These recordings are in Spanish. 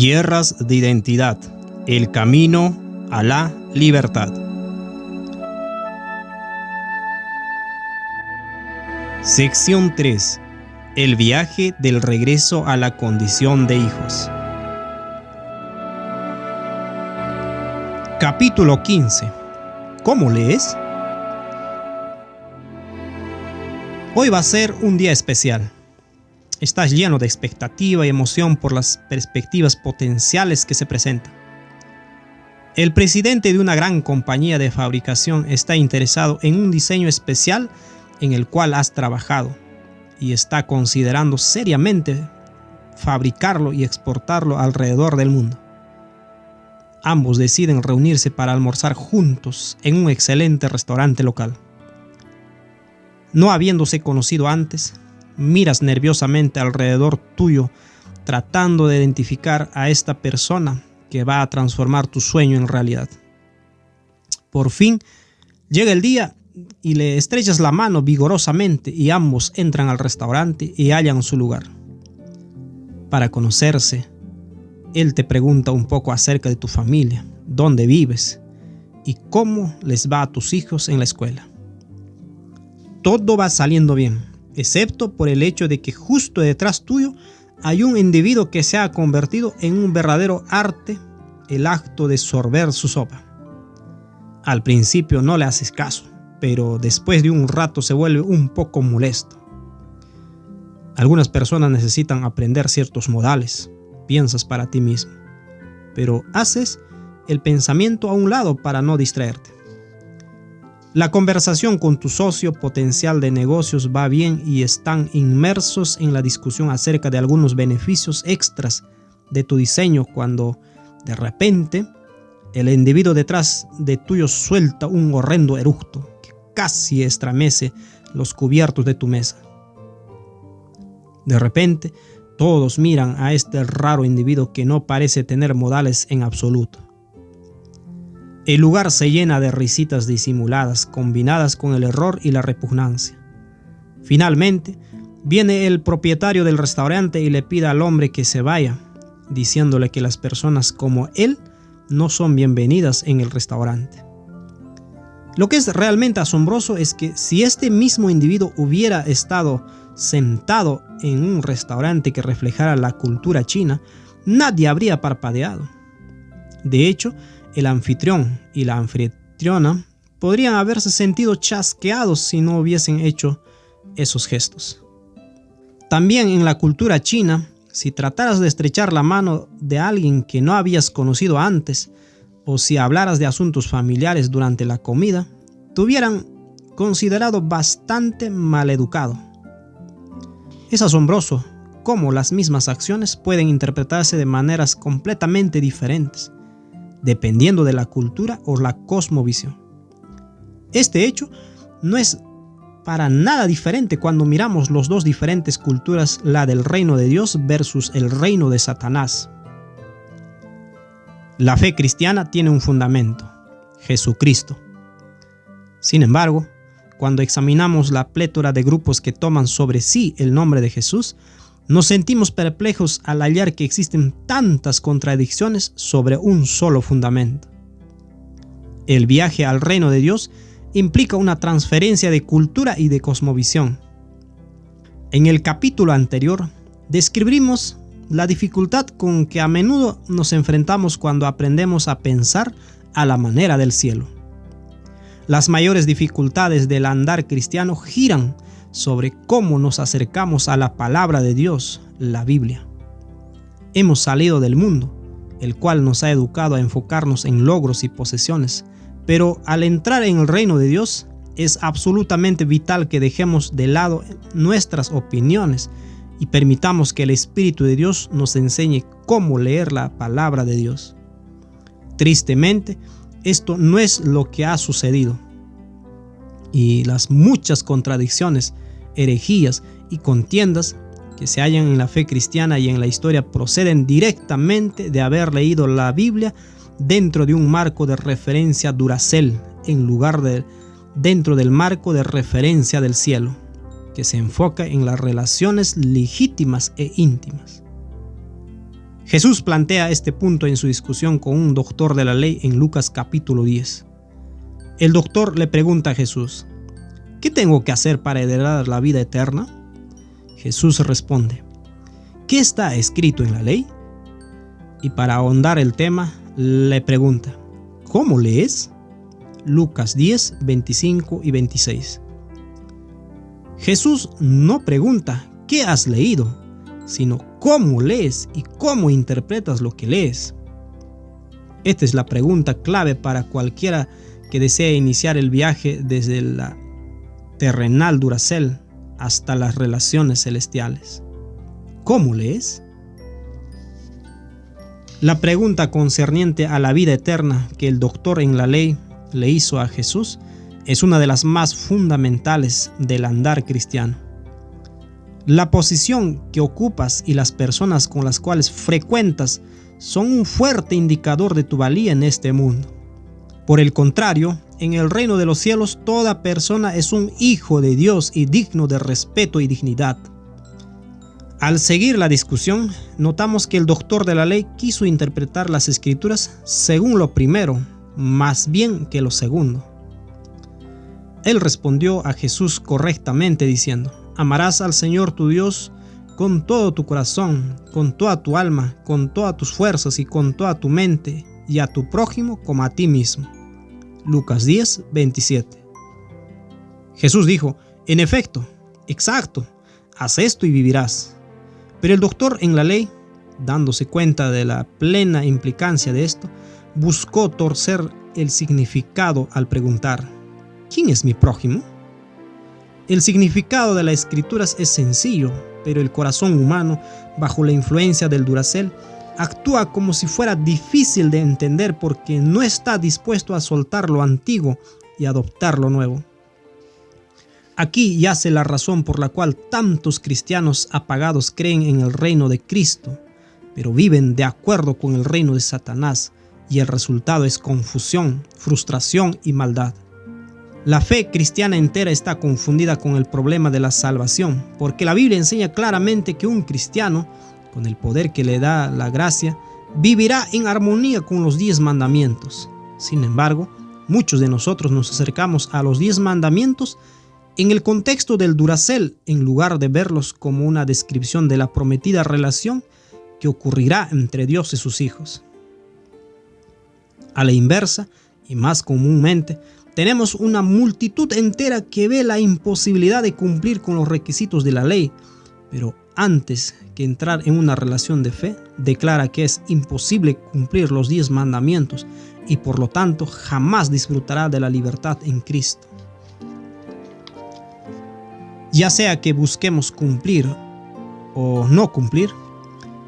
Guerras de identidad, el camino a la libertad. Sección 3. El viaje del regreso a la condición de hijos. Capítulo 15. ¿Cómo lees? Hoy va a ser un día especial. Estás lleno de expectativa y emoción por las perspectivas potenciales que se presentan. El presidente de una gran compañía de fabricación está interesado en un diseño especial en el cual has trabajado y está considerando seriamente fabricarlo y exportarlo alrededor del mundo. Ambos deciden reunirse para almorzar juntos en un excelente restaurante local. No habiéndose conocido antes, miras nerviosamente alrededor tuyo, tratando de identificar a esta persona que va a transformar tu sueño en realidad. Por fin, llega el día y le estrechas la mano vigorosamente y ambos entran al restaurante y hallan su lugar. Para conocerse, él te pregunta un poco acerca de tu familia, dónde vives y cómo les va a tus hijos en la escuela. Todo va saliendo bien, excepto por el hecho de que justo detrás tuyo hay un individuo que se ha convertido en un verdadero arte, el acto de sorber su sopa. Al principio no le haces caso, pero después de un rato se vuelve un poco molesto. Algunas personas necesitan aprender ciertos modales, piensas para ti mismo, pero haces el pensamiento a un lado para no distraerte. La conversación con tu socio potencial de negocios va bien y están inmersos en la discusión acerca de algunos beneficios extras de tu diseño cuando, de repente, el individuo detrás de tuyo suelta un horrendo eructo que casi estremece los cubiertos de tu mesa. De repente, todos miran a este raro individuo que no parece tener modales en absoluto. El lugar se llena de risitas disimuladas, combinadas con el error y la repugnancia. Finalmente, viene el propietario del restaurante y le pide al hombre que se vaya, diciéndole que las personas como él no son bienvenidas en el restaurante. Lo que es realmente asombroso es que si este mismo individuo hubiera estado sentado en un restaurante que reflejara la cultura china, nadie habría parpadeado. De hecho, el anfitrión y la anfitriona podrían haberse sentido chasqueados si no hubiesen hecho esos gestos. También en la cultura china, si trataras de estrechar la mano de alguien que no habías conocido antes, o si hablaras de asuntos familiares durante la comida, te hubieran considerado bastante maleducado. Es asombroso cómo las mismas acciones pueden interpretarse de maneras completamente diferentes, dependiendo de la cultura o la cosmovisión. Este hecho no es para nada diferente cuando miramos las dos diferentes culturas, la del reino de Dios versus el reino de Satanás. La fe cristiana tiene un fundamento, Jesucristo. Sin embargo, cuando examinamos la plétora de grupos que toman sobre sí el nombre de Jesús, nos sentimos perplejos al hallar que existen tantas contradicciones sobre un solo fundamento. El viaje al reino de Dios implica una transferencia de cultura y de cosmovisión. En el capítulo anterior, describimos la dificultad con que a menudo nos enfrentamos cuando aprendemos a pensar a la manera del cielo. Las mayores dificultades del andar cristiano giran sobre cómo nos acercamos a la palabra de Dios, la Biblia. Hemos salido del mundo, el cual nos ha educado a enfocarnos en logros y posesiones, pero al entrar en el reino de Dios, es absolutamente vital que dejemos de lado nuestras opiniones y permitamos que el Espíritu de Dios nos enseñe cómo leer la palabra de Dios. Tristemente, esto no es lo que ha sucedido. Y las muchas contradicciones, herejías y contiendas que se hallan en la fe cristiana y en la historia proceden directamente de haber leído la Biblia dentro de un marco de referencia Duracell en lugar de dentro del marco de referencia del cielo, que se enfoca en las relaciones legítimas e íntimas. Jesús plantea este punto en su discusión con un doctor de la ley en Lucas capítulo 10. El doctor le pregunta a Jesús: ¿qué tengo que hacer para heredar la vida eterna? Jesús responde: ¿qué está escrito en la ley? Y para ahondar el tema, le pregunta: ¿cómo lees? Lucas 10, 25 y 26. Jesús no pregunta ¿qué has leído?, sino cómo lees y cómo interpretas lo que lees. Esta es la pregunta clave para cualquiera que desee iniciar el viaje desde la terrenal Duracell hasta las relaciones celestiales. ¿Cómo lees? La pregunta concerniente a la vida eterna que el doctor en la ley le hizo a Jesús es una de las más fundamentales del andar cristiano. La posición que ocupas y las personas con las cuales frecuentas son un fuerte indicador de tu valía en este mundo. Por el contrario, en el reino de los cielos toda persona es un hijo de Dios y digno de respeto y dignidad. Al seguir la discusión, notamos que el doctor de la ley quiso interpretar las escrituras según lo primero, más bien que lo segundo. Él respondió a Jesús correctamente diciendo: amarás al Señor tu Dios con todo tu corazón, con toda tu alma, con todas tus fuerzas y con toda tu mente, y a tu prójimo como a ti mismo. Lucas 10, 27. Jesús dijo: en efecto, exacto, haz esto y vivirás. Pero el doctor en la ley, dándose cuenta de la plena implicancia de esto, buscó torcer el significado al preguntar: ¿quién es mi prójimo? El significado de las escrituras es sencillo, pero el corazón humano, bajo la influencia del Duracell, actúa como si fuera difícil de entender porque no está dispuesto a soltar lo antiguo y adoptar lo nuevo. Aquí yace la razón por la cual tantos cristianos apagados creen en el reino de Cristo, pero viven de acuerdo con el reino de Satanás, y el resultado es confusión, frustración y maldad. La fe cristiana entera está confundida con el problema de la salvación, porque la Biblia enseña claramente que un cristiano, con el poder que le da la gracia, vivirá en armonía con los 10 mandamientos. Sin embargo, muchos de nosotros nos acercamos a los 10 mandamientos en el contexto del Duracell, en lugar de verlos como una descripción de la prometida relación que ocurrirá entre Dios y sus hijos. A la inversa, y más comúnmente, tenemos una multitud entera que ve la imposibilidad de cumplir con los requisitos de la ley, pero antes que entrar en una relación de fe, declara que es imposible cumplir los 10 mandamientos y por lo tanto jamás disfrutará de la libertad en Cristo. Ya sea que busquemos cumplir o no cumplir,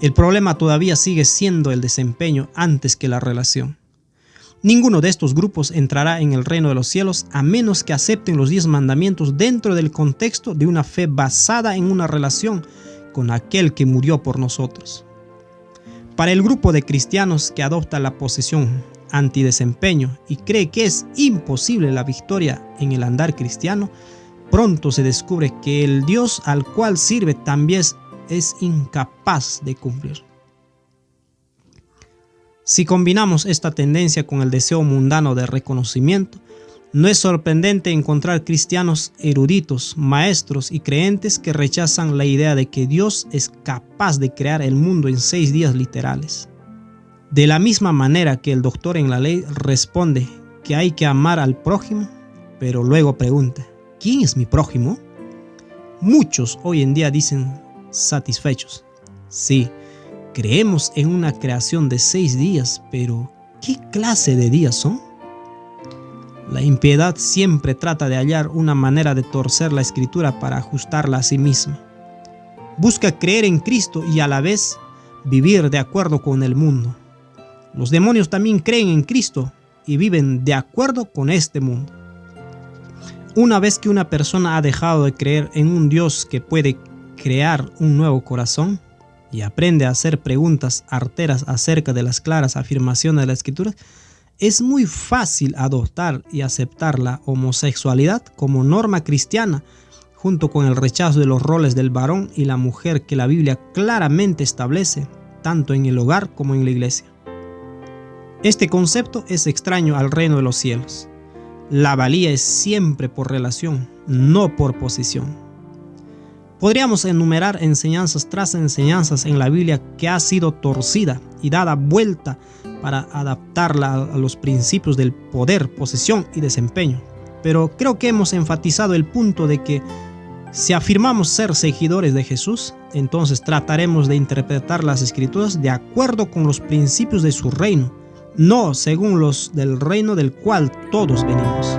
el problema todavía sigue siendo el desempeño antes que la relación. Ninguno de estos grupos entrará en el reino de los cielos a menos que acepten los 10 mandamientos dentro del contexto de una fe basada en una relación con aquel que murió por nosotros. Para el grupo de cristianos que adopta la posición antidesempeño y cree que es imposible la victoria en el andar cristiano, pronto se descubre que el Dios al cual sirve también es incapaz de cumplir. Si combinamos esta tendencia con el deseo mundano de reconocimiento, no es sorprendente encontrar cristianos eruditos, maestros y creentes que rechazan la idea de que Dios es capaz de crear el mundo en 6 días literales. De la misma manera que el doctor en la ley responde que hay que amar al prójimo, pero luego pregunta: ¿quién es mi prójimo? Muchos hoy en día dicen satisfechos: sí, creemos en una creación de 6 días, pero ¿qué clase de días son? La impiedad siempre trata de hallar una manera de torcer la escritura para ajustarla a sí misma. Busca creer en Cristo y a la vez vivir de acuerdo con el mundo. Los demonios también creen en Cristo y viven de acuerdo con este mundo. Una vez que una persona ha dejado de creer en un Dios que puede crear un nuevo corazón, y aprende a hacer preguntas arteras acerca de las claras afirmaciones de la Escritura, es muy fácil adoptar y aceptar la homosexualidad como norma cristiana, junto con el rechazo de los roles del varón y la mujer que la Biblia claramente establece, tanto en el hogar como en la iglesia. Este concepto es extraño al reino de los cielos. La valía es siempre por relación, no por posición. Podríamos enumerar enseñanzas tras enseñanzas en la Biblia que ha sido torcida y dada vuelta para adaptarla a los principios del poder, posesión y desempeño. Pero creo que hemos enfatizado el punto de que si afirmamos ser seguidores de Jesús, entonces trataremos de interpretar las Escrituras de acuerdo con los principios de su reino, no según los del reino del cual todos venimos.